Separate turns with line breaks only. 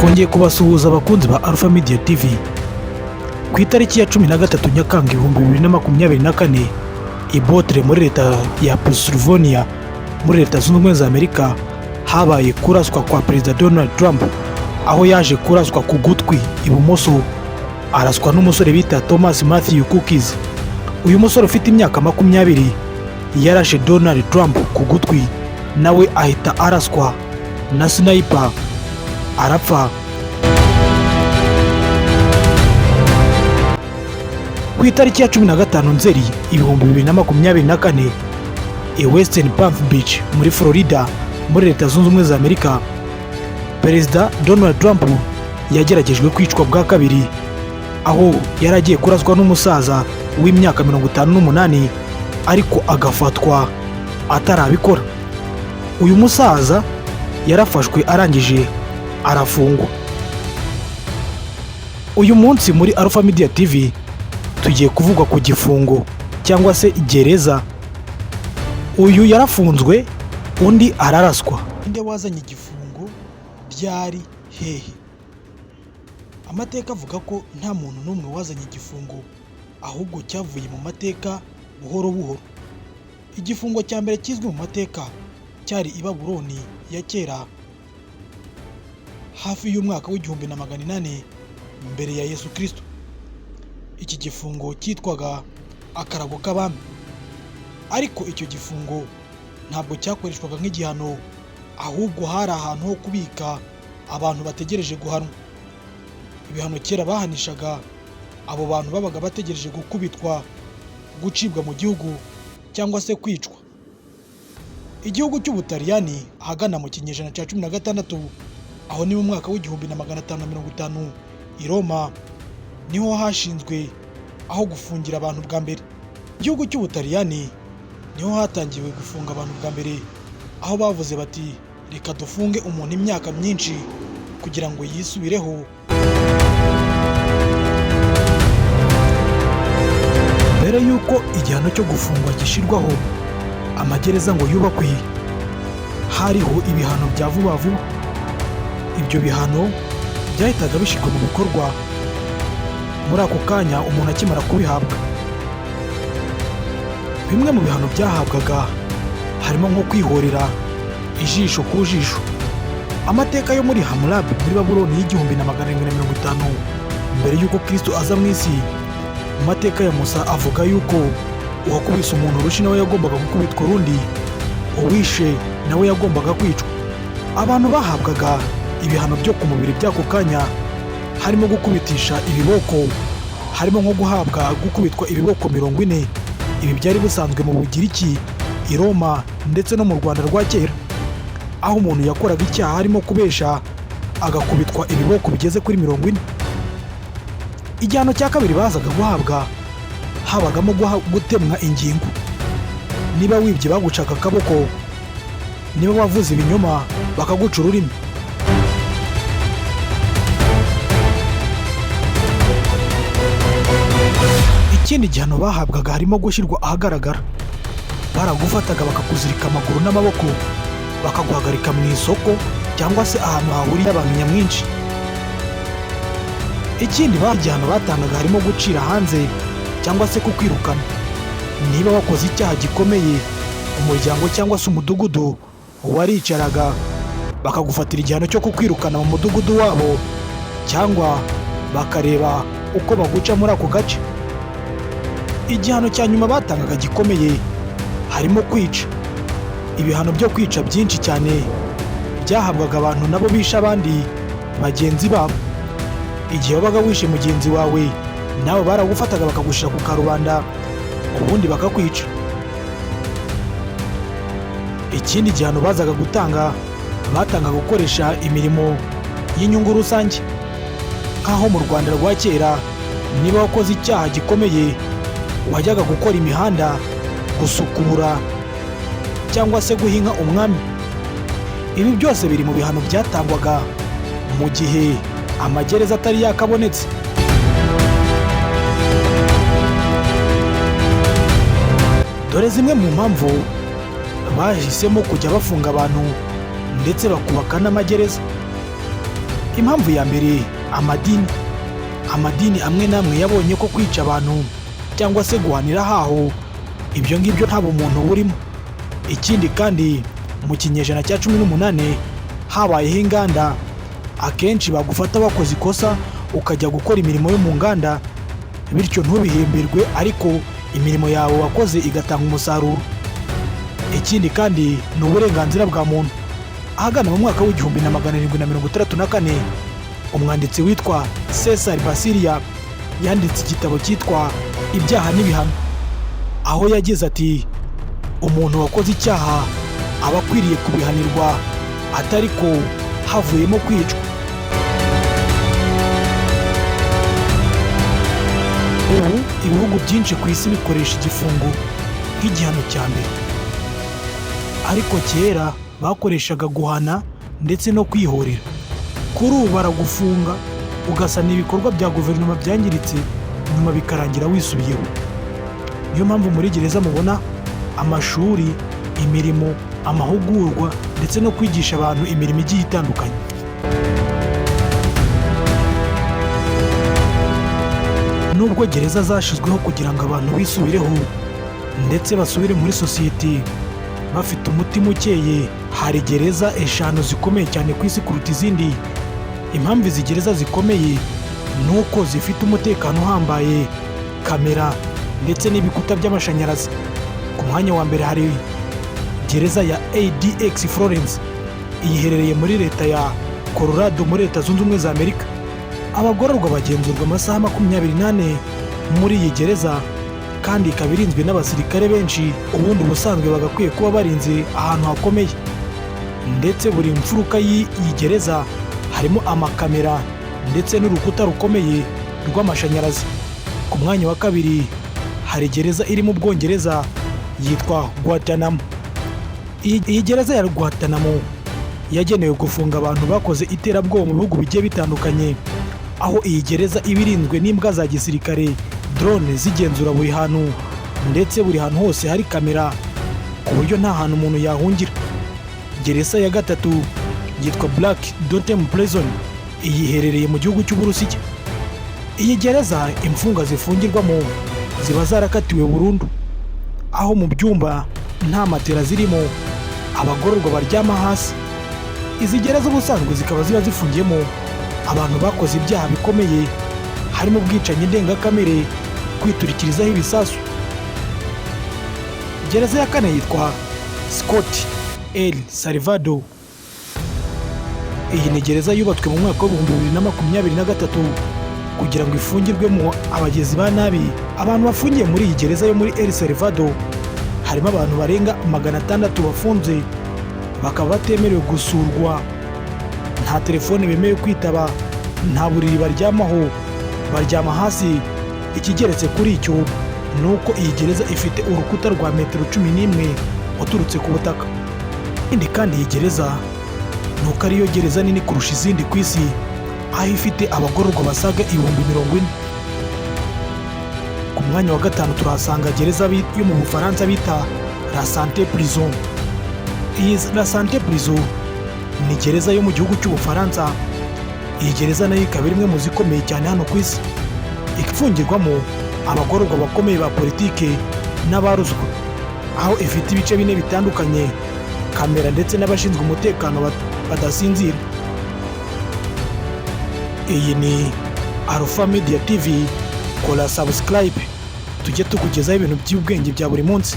twongeye kubasuhuza abakunzi ba Alpha Media TV. Ku itariki ya 13 Nyakanga 2024 i Botre muri leta ya Pennsylvania muri leta zunze ubumwe za Amerika habaye kuraswa kwa Perezida Donald Trump, aho yaje kuraswa ku gutwi ibumoso araswa n'umusore bita Thomas Matthew Cookies. Uyu musore ufite imyaka 20 yarashe Donald Trump ku gutwi, nawe ahita araswa na sniper arapfa. Ku itariki ya 15 Nzeri 2024 i Western Palm Beach muri Florida muri leta zunze ubumwe za Amerika, Perezida Donald Trump yageragejwe kwicwa bwa kabiri, aho yaragiye kuraswa n'umusaza w'imyaka 58 ariko agafatwa atarabikora. Uyu musaza yarafashwe arangije arafungwa. Uyu munsi muri Alpha Media TV tugiye kuvuga ku gifungo cyangwa se gereza. Uyu yarafunzwe undi araraswa. Inde wazanye igifungo byari hehe? Amateka avuga ko nta muntu n'umwe wazanye igifungo, ahubwo cyavuye mu mateka buhoro buhoro. Igifungo cya mbere kizwi mu mateka cyari i Babuloni ya kera hafi y'umwaka w'1800 mbere ya Yesu Kristo. Iki gifungo cyitwaga akarago k'abami, ariko icyo gifungo ntabwo cyakoreshwaga nk'igihano, ahubwo hari ahantu ho kubika abantu bategereje guhanwa. Ibihano kera bahanishaga abo bantu babaga bategereje gukubitwa, gucibwa mu gihugu cyangwa se kwicwa. Igihugu cy'Ubutaliyani ahagana mu kinyejana cya 16, aho ni mu mwaka w'1550 i Roma, niho hashinzwe aho gufungira abantu bwa mbere. Igihugu cy'Ubutaliyani niho hatangiwe gufunga abantu bwa mbere, aho bavuze bati reka dufunge umuntu imyaka myinshi kugira ngo yisubireho. Mbere yuko igihano cyo gufungwa gishirwaho amagereza ngo yubakwe, hariho ibihano bya vuba vuba. Ibyo bihano byahitaga bishyirwa mu bikorwa muri ako kanya umuntu akimara kubihabwa. Bimwe mu bihano byahabwaga harimo nko kwihorera ijisho ku jisho. Amateka yo muri Hammurabi muri Babuloni y'1750 mbere yuko Kristo aza mu isi, mu mateka ya Musa avuga yuko uwakubise umuntu urushi nawe yagombaga gukubitwa urundi, uwishe nawe yagombaga kwicwa. Abantu bahabwaga ibihano byo ku mubiri by'ako kanya harimo gukubitisha ibiboko, harimo nko guhabwa gukubitwa ibiboko 40. Ibi byari bisanzwe mu Bugiriki, i Roma ndetse no mu Rwanda rwa kera, aho umuntu yakoraga icyaha harimo kubesha agakubitwa ibiboko bigeze kuri 40. Igihano cya kabiri bazaga guhabwa habagamo gutemwa ingingo. Niba wibye bagucaka akaboko, niba wavuze ibinyoma bakaguca ururimi. Ikindi gihano bahabwaga harimo gushyirwa ahagaragara. Baragufataga bakakuzirika amaguru n'amaboko, bakaguhagarika mu isoko cyangwa se ahantu hahuriye abantu nyamwinshi. Ikindi igihano batangaga harimo gucira hanze cyangwa se kukwirukana. Niba wakoze icyaha gikomeye, umuryango cyangwa se umudugudu waricaraga bakagufatira igihano cyo kukwirukana mu mudugudu wabo, cyangwa bakareba uko baguca muri ako gace. Igihano cya nyuma batangaga gikomeye harimo kwica. Ibihano byo kwica byinshi cyane byahabwaga abantu nabo bisha abandi bagenzi babo. Igihe wabaga wishe mugenzi wawe, nawe baragufataga bakagushyira ku karubanda ubundi bakakwica. Ikindi gihano bazaga gutanga, batangaga gukoresha imirimo y'inyungu rusange. Nk'aho mu Rwanda rwa kera, niba wakoze icyaha gikomeye wajyaga gukora imihanda, gusukura cyangwa se guhinga umwami. Ibi byose biri mu bihano byatangwaga mu gihe amagereza atari yakabonetse. Dore zimwe mu mpamvu bahisemo kujya bafunga abantu ndetse bakubaka n'amagereza. Impamvu ya mbere, amadini amwe n'amwe yabonye ko kwica abantu cyangwa se guhanira haho ibyo ngibyo nta bumuntu burimo. Ikindi kandi mu kinyejana cya 18 habayeho inganda, akenshi bagufata bakoze ikosa ukajya gukora imirimo yo mu nganda, bityo ntubihemberwe ariko imirimo yawe wakoze igatanga umusaruro. Ikindi kandi ni uburenganzira bwa muntu. Ahagana mu mwaka w'1764 umwanditsi witwa Cesare Basilia yanditse igitabo cyitwa Ibyaha n'Ibihano, aho yagize ati umuntu wakoze icyaha aba akwiriye kubihanirwa atari ko havuyemo kwicwa. Ubu ibihugu byinshi ku isi bikoresha igifungo nk'igihano cya mbere, ariko kera bakoreshaga guhana ndetse no kwihorera. Kuri ubu baragufunga ugasana ibikorwa bya guverinoma byangiritse, nyuma bikarangira wisubiyeho. Niyo mpamvu muri gereza mubona amashuri, imirimo, amahugurwa ndetse no kwigisha abantu imirimo igiye itandukanye. Nubwo gereza zashyizweho kugira ngo abantu bisubireho ndetse basubire muri sosiyete bafite umutima ukeye, hari gereza 5 zikomeye cyane ku isi kuruta izindi. Impamvu izi gereza zikomeye ni uko zifite umutekano uhambaye, kamera ndetse n'ibikuta by'amashanyarazi. Ku mwanya wa mbere hari gereza ya ADX Florence, iyiherereye muri leta ya Colorado muri Leta Zunze Ubumwe za Amerika. Abagororwa bagenzurwa amasaha 24 muri iyi gereza, kandi ikaba irinzwe n'abasirikare benshi. Ubundi ubusanzwe bagakwiye kuba barinze ahantu hakomeye, ndetse buri mfuruka y'iyi gereza harimo amakamera ndetse n'urukuta rukomeye rw'amashanyarazi. Ku mwanya wa kabiri hari gereza iri mu Bwongereza yitwa Guantanamo. Iyi gereza ya Guantanamo yagenewe gufunga abantu bakoze iterabwoba mu bihugu bigiye bitandukanye, aho iyi gereza iba irinzwe n'imbwa za gisirikare, drone zigenzura buri hantu, ndetse buri hantu hose hari kamera ku buryo nta hantu umuntu yahungira. Gereza ya gatatu yitwa Black Dotem Prison, iyiherereye mu gihugu cy'Uburusiya. Iyi gereza imfungwa zifungirwamo ziba zarakatiwe burundu, aho mu byumba nta matera zirimo, abagororwa baryama hasi. Izi gereza ubusanzwe zikaba ziba zifungiyemo abantu bakoze ibyaha bikomeye, harimo ubwicanyi ndengakamere, kwiturikirizaho ibisasu. Gereza ya kane yitwa Scott El Salvador. Iyi ni gereza yubatswe mu mwaka w'2023 kugira ngo ifungirwemo abagizi ba nabi. Abantu bafungiye muri iyi gereza yo muri El Salvador harimo abantu barenga 600 bafunze, bakaba batemerewe gusurwa, nta telefone bemewe kwitaba, nta buriri baryamaho, baryama hasi. Ikigeretse kuri icyo ni uko iyi gereza ifite urukuta rwa metero 11 uturutse ku butaka. Indi kandi iyi gereza ni uko ariyo gereza nini kurusha izindi ku isi, aho ifite abagororwa basaga 40,000. Ku mwanya wa gatanu turahasanga gereza yo mu Bufaransa bita La Santé Prison. Iyi La Santé Prison ni gereza yo mu gihugu cy'Ubufaransa. Iyi gereza nayo ikaba imwe mu zikomeye cyane hano ku isi, ifungirwamo abagororwa bakomeye ba politike n'abaruzwa, aho ifite ibice 4 bitandukanye, kamera ndetse n'abashinzwe umutekano badasinzira. Iyi ni Alpha Media TV, kora subscribe tujye tukugezaho ibintu by'ubwenge bya buri munsi.